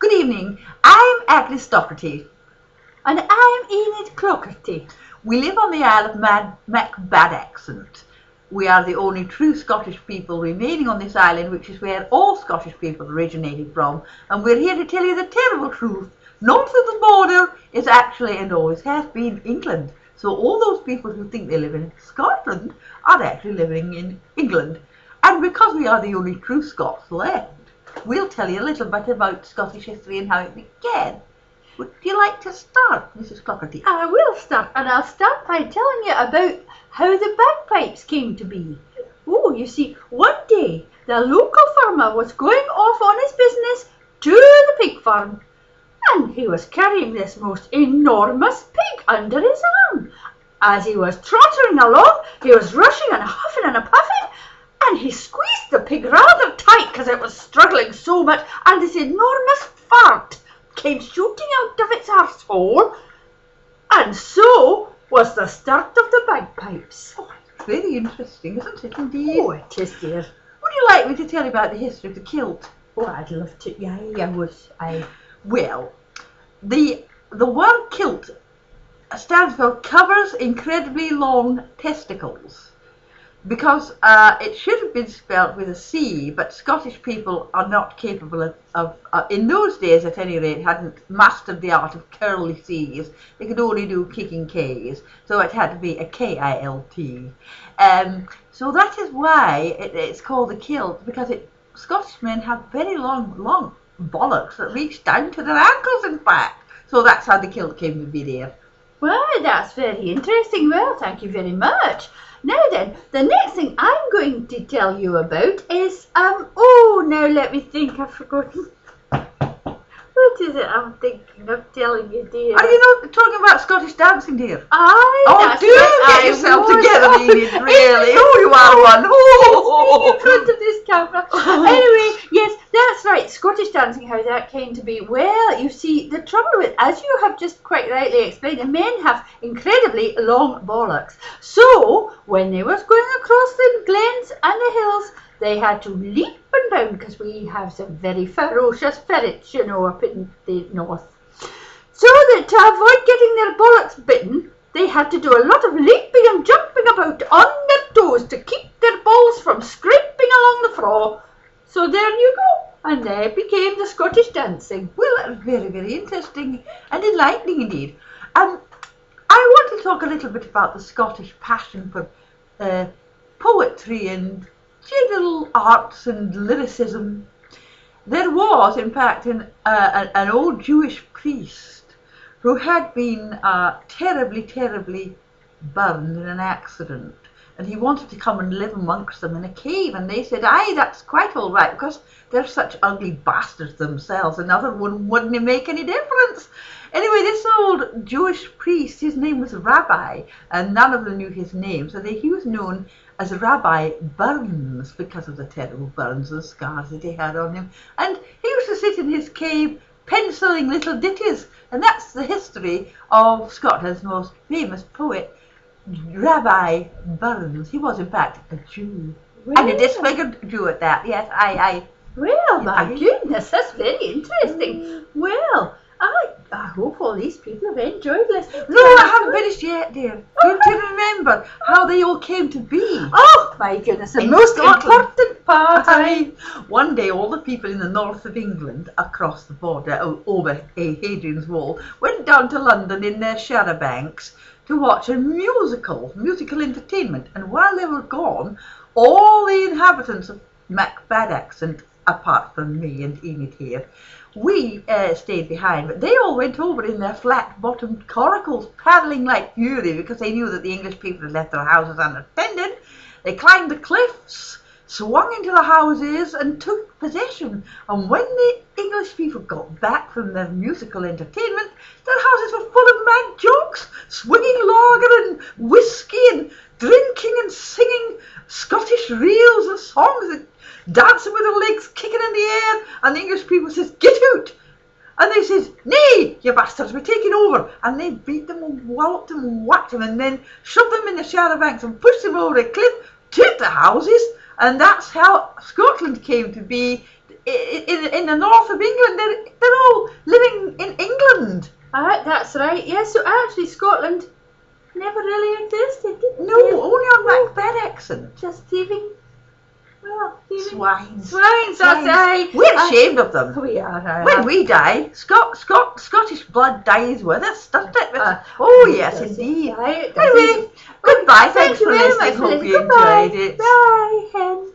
Good evening. I'm Agnes Docherty. And I'm Enid Clocherty. We live on the Isle of Macbadaccent. We are the only true Scottish people remaining on this island, which is where all Scottish people originated from, and we're here to tell you the terrible truth. North of the border is actually and always has been England. So all those people who think they live in Scotland are actually living in England. And because we are the only true Scots left, we'll tell you a little bit about Scottish history and how it began. Would you like to start, Mrs. Clocherty? I will start, and I'll start by telling you about how the bagpipes came to be. Oh, you see, one day the local farmer was going off on his business to the pig farm, and he was carrying this most enormous pig under his arm. As he was trottering along, he was rushing and huffing and puffing, and he squeezed the pig rather tight because it was struggling so much, and this enormous fart came shooting out of its arsehole, and so was the start of the bagpipes. Oh, it's very interesting, isn't it, indeed? Oh, it is, dear. Would you like me to tell you about the history of the kilt? Oh, I'd love to. Yeah, Well, the word kilt stands for covers incredibly long testicles. Because it should have been spelt with a C, but Scottish people are not capable of in those days at any rate, hadn't mastered the art of curly C's. They could only do kicking K's, so it had to be a K-I-L-T. So that is why it's called a kilt, because Scottish men have very long bollocks that reach down to their ankles, in fact. So that's how the kilt came to be there. Well, that's very interesting. Well, thank you very much. Now then, the next thing I'm going to tell you about is, now let me think, I've forgotten. What is it I'm thinking of telling you, dear? Are you not talking about Scottish dancing, dear? That's do right, get yourself together, Enid, really. Oh, you are one. Oh. In front of this camera. Anyway, yes, that's right, Scottish dancing, how that came to be. Well, you see, the trouble with, as you have just quite rightly explained, the men have incredibly long bollocks. So, when they was going across the glens and the hills, they had to leap and down, because we have some very ferocious ferrets, you know, up in the north. So that to avoid getting their bollocks bitten, they had to do a lot of leaping and jumping about on their toes to keep their balls from scraping along the floor. So there you go, and there became the Scottish dancing. Well, that was very, very interesting and enlightening indeed. I want to talk a little bit about the Scottish passion for poetry and general arts and lyricism. There was, in fact, an old Jewish priest who had been terribly burned in an accident, and he wanted to come and live amongst them in a cave, and they said, aye, that's quite all right, because they're such ugly bastards themselves, another one wouldn't make any difference. Anyway, this old Jewish priest, his name was Rabbi, and none of them knew his name, so he was known as Rabbi Burns because of the terrible burns and scars that he had on him. And he used to sit in his cave penciling little ditties, and that's the history of Scotland's most famous poet, Rabbi Burns. He was, in fact, a Jew. Well, And a disfigured Jew at that, yes, I. Well, my goodness, that's very interesting. Well, I hope all these people have enjoyed listening. No, I haven't finished yet, dear. Don't you remember how they all came to be? Oh, my goodness, the most important part. One day, all the people in the north of England, across the border, over Hadrian's Wall, went down to London in their charabancs to watch a musical entertainment. And while they were gone, all the inhabitants of Macbadaccent, apart from me and Enid here, we stayed behind, but they all went over in their flat-bottomed coracles, paddling like fury, because they knew that the English people had left their houses unattended. They climbed the cliffs, swung into the houses, and took possession. And when the English people got back from their musical entertainment, their houses were full of mad jocks, swinging lager and whiskey, and drinking and singing Scottish reels and songs, and dancing with their legs kicking in the air. And the English people says, "Get out!" And they says, "Nay, you bastards, we're taking over." And they beat them and walloped them and whacked them, and then shoved them in the charabancs and pushed them over a cliff, took the houses. And that's how Scotland came to be. In the north of England, they're all Right, yes, so actually Scotland never really existed, did No, only on Macbeth accent. Just thieving. Well, thieving. Swines. Swines, that's right. We're ashamed of them. We are. When we die, Scottish blood dies with us, doesn't it? Oh, yes, indeed. Right, Anyway, goodbye. Thanks Thank you for very listening. much for Hope listening. you Goodbye. enjoyed it. Bye, hen.